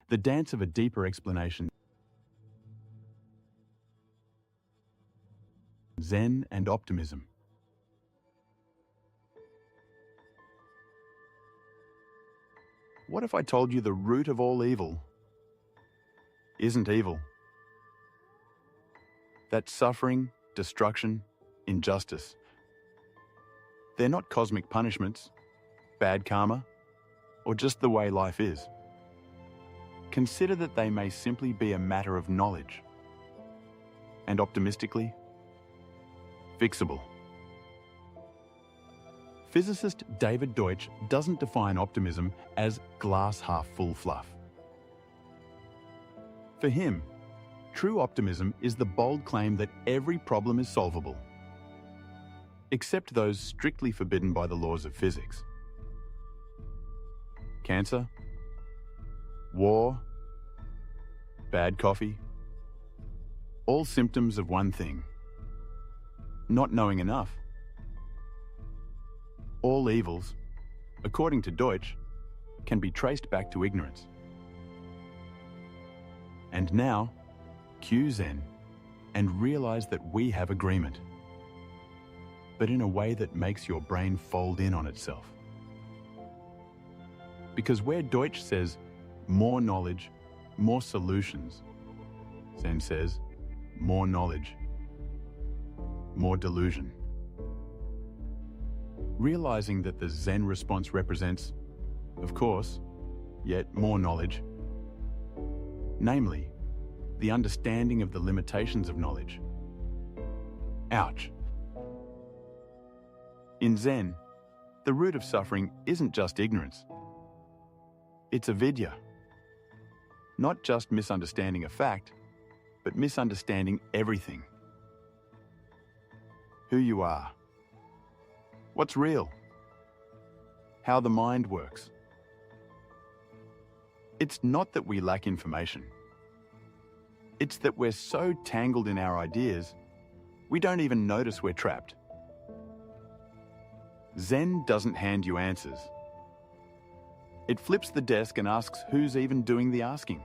the dance of a deeper explanation. Zen and Optimism. What if I told you the root of all evil isn't evil? That suffering, destruction, injustice, they're not cosmic punishments, bad karma, or just the way life is. Consider that they may simply be a matter of knowledge, and optimistically, fixable. Physicist David Deutsch doesn't define optimism as glass half full fluff. For him, true optimism is the bold claim that every problem is solvable, except those strictly forbidden by the laws of physics. Cancer, war, bad coffee, all symptoms of one thing: not knowing enough. All evils, according to Deutsch, can be traced back to ignorance. And now, cue Zen and realize that we have agreement, but in a way that makes your brain fold in on itself. Because where Deutsch says, more knowledge, more solutions, Zen says, more knowledge, more delusion. Realizing that the Zen response represents, of course, yet more knowledge, namely, the understanding of the limitations of knowledge. Ouch. In Zen, the root of suffering isn't just ignorance. It's avidya. Not just misunderstanding a fact, but misunderstanding everything. Who you are. What's real? How the mind works. It's not that we lack information. It's that we're so tangled in our ideas, we don't even notice we're trapped. Zen doesn't hand you answers. It flips the desk and asks who's even doing the asking.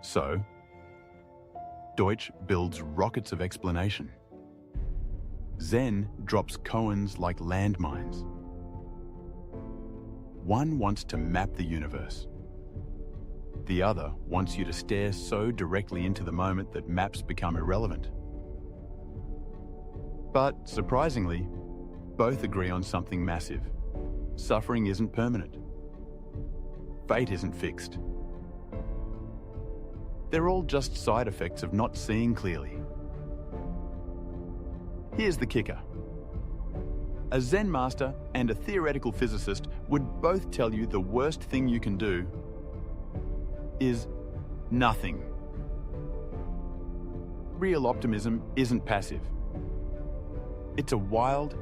So, Deutsch builds rockets of explanation. Zen drops koans like landmines. One wants to map the universe. The other wants you to stare so directly into the moment that maps become irrelevant. But, surprisingly, both agree on something massive. Suffering isn't permanent. Fate isn't fixed. They're all just side effects of not seeing clearly. Here's the kicker. A Zen master and a theoretical physicist would both tell you the worst thing you can do is nothing. Real optimism isn't passive. It's a wild,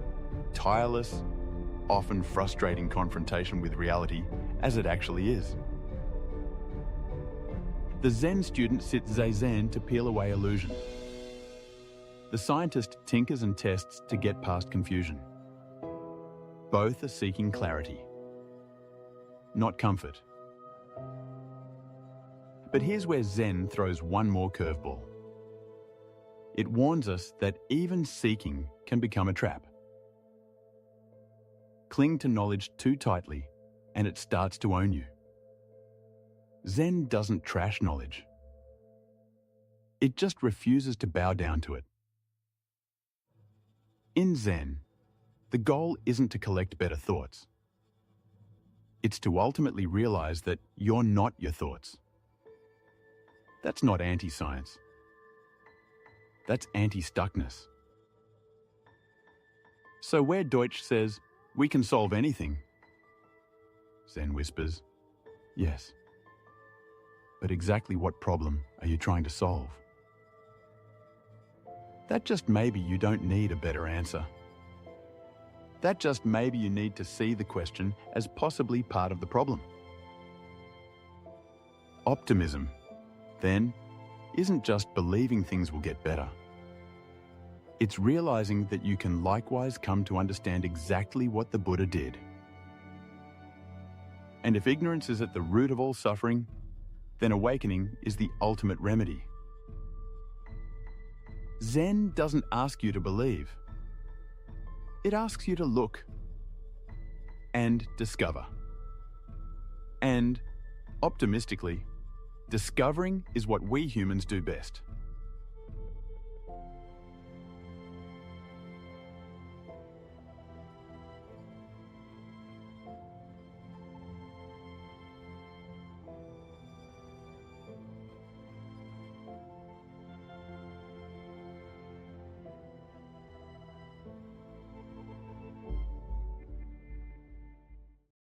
tireless, often frustrating confrontation with reality as it actually is. The Zen student sits zazen to peel away illusion. The scientist tinkers and tests to get past confusion. Both are seeking clarity, not comfort. But here's where Zen throws one more curveball. It warns us that even seeking can become a trap. Cling to knowledge too tightly, and it starts to own you. Zen doesn't trash knowledge. It just refuses to bow down to it. In Zen, the goal isn't to collect better thoughts. It's to ultimately realize that you're not your thoughts. That's not anti-science. That's anti-stuckness. So where Deutsch says, we can solve anything, Zen whispers, yes. But exactly what problem are you trying to solve? That just maybe you don't need a better answer. That just maybe you need to see the question as possibly part of the problem. Optimism, then, isn't just believing things will get better. It's realizing that you can likewise come to understand exactly what the Buddha did. And if ignorance is at the root of all suffering, then awakening is the ultimate remedy. Zen doesn't ask you to believe. It asks you to look and discover. And, optimistically, discovering is what we humans do best.